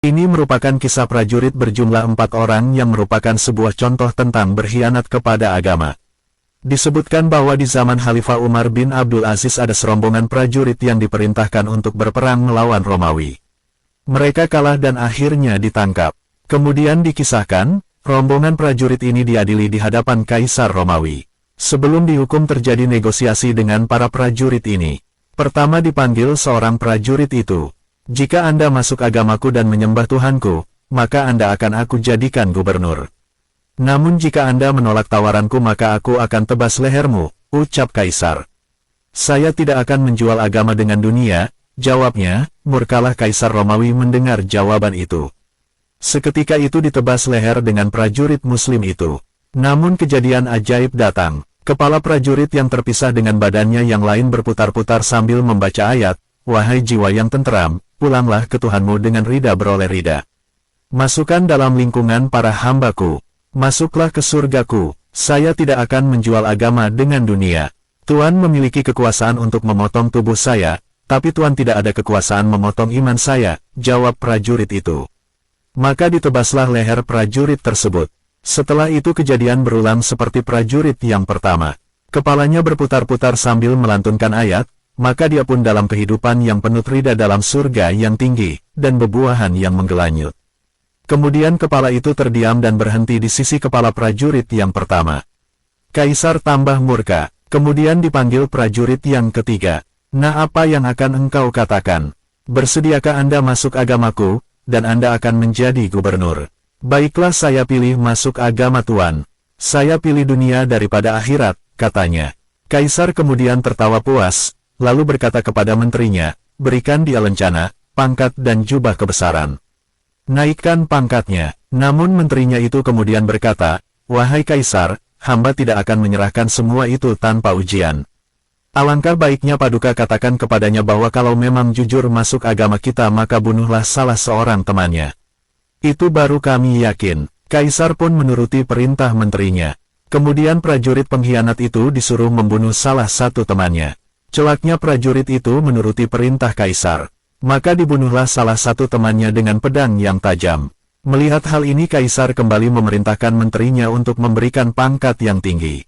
Ini merupakan kisah prajurit berjumlah 4 orang yang merupakan sebuah contoh tentang berkhianat kepada agama. Disebutkan bahwa di zaman Khalifah Umar bin Abdul Aziz ada serombongan prajurit yang diperintahkan untuk berperang melawan Romawi. Mereka kalah dan akhirnya ditangkap. Kemudian dikisahkan, rombongan prajurit ini diadili di hadapan Kaisar Romawi. Sebelum dihukum terjadi negosiasi dengan para prajurit ini. Pertama dipanggil seorang prajurit itu. Jika Anda masuk agamaku dan menyembah Tuhanku, maka Anda akan aku jadikan gubernur. Namun jika Anda menolak tawaranku maka aku akan tebas lehermu, ucap Kaisar. Saya tidak akan menjual agama dengan dunia, jawabnya. Murkalah Kaisar Romawi mendengar jawaban itu. Seketika itu ditebas leher dengan prajurit muslim itu. Namun kejadian ajaib datang. Kepala prajurit yang terpisah dengan badannya yang lain berputar-putar sambil membaca ayat, "Wahai jiwa yang tenteram, pulanglah ke Tuhanmu dengan ridha beroleh ridha. Masukkan dalam lingkungan para hambaku. Masuklah ke surgaku, saya tidak akan menjual agama dengan dunia. Tuhan memiliki kekuasaan untuk memotong tubuh saya, tapi Tuhan tidak ada kekuasaan memotong iman saya," jawab prajurit itu. Maka ditebaslah leher prajurit tersebut. Setelah itu kejadian berulang seperti prajurit yang pertama. Kepalanya berputar-putar sambil melantunkan ayat, maka dia pun dalam kehidupan yang penuh ridha dalam surga yang tinggi, dan bebuahan yang menggelanyut. Kemudian kepala itu terdiam dan berhenti di sisi kepala prajurit yang pertama. Kaisar tambah murka, kemudian dipanggil prajurit yang ketiga. "Nah, apa yang akan engkau katakan? Bersediakah Anda masuk agamaku, dan Anda akan menjadi gubernur?" "Baiklah, saya pilih masuk agama Tuhan. Saya pilih dunia daripada akhirat," katanya. Kaisar kemudian tertawa puas, lalu berkata kepada menterinya, "Berikan dia lencana, pangkat dan jubah kebesaran. Naikkan pangkatnya." Namun menterinya itu kemudian berkata, "Wahai Kaisar, hamba tidak akan menyerahkan semua itu tanpa ujian. Alangkah baiknya Paduka katakan kepadanya bahwa kalau memang jujur masuk agama kita maka bunuhlah salah seorang temannya. Itu baru kami yakin." Kaisar pun menuruti perintah menterinya. Kemudian prajurit pengkhianat itu disuruh membunuh salah satu temannya. Celaknya prajurit itu menuruti perintah Kaisar. Maka dibunuhlah salah satu temannya dengan pedang yang tajam. Melihat hal ini Kaisar kembali memerintahkan menterinya untuk memberikan pangkat yang tinggi.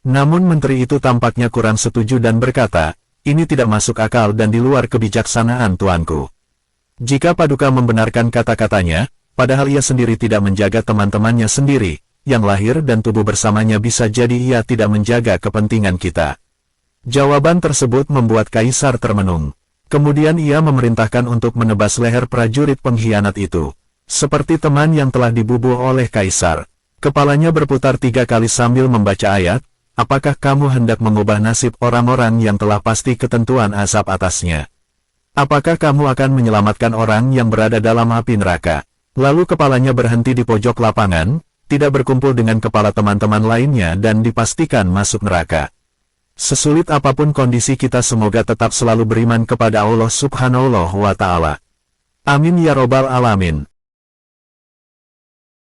Namun menteri itu tampaknya kurang setuju dan berkata, "Ini tidak masuk akal dan di luar kebijaksanaan tuanku. Jika Paduka membenarkan kata-katanya, padahal ia sendiri tidak menjaga teman-temannya sendiri, yang lahir dan tubuh bersamanya bisa jadi ia tidak menjaga kepentingan kita." Jawaban tersebut membuat Kaisar termenung. Kemudian ia memerintahkan untuk menebas leher prajurit pengkhianat itu. Seperti teman yang telah dibubuh oleh Kaisar. Kepalanya berputar 3 kali sambil membaca ayat, "Apakah kamu hendak mengubah nasib orang-orang yang telah pasti ketentuan azab atasnya? Apakah kamu akan menyelamatkan orang yang berada dalam api neraka?" Lalu kepalanya berhenti di pojok lapangan, tidak berkumpul dengan kepala teman-teman lainnya dan dipastikan masuk neraka. Sesulit apapun kondisi kita semoga tetap selalu beriman kepada Allah Subhanahu wa Ta'ala. Amin ya Robbal Alamin.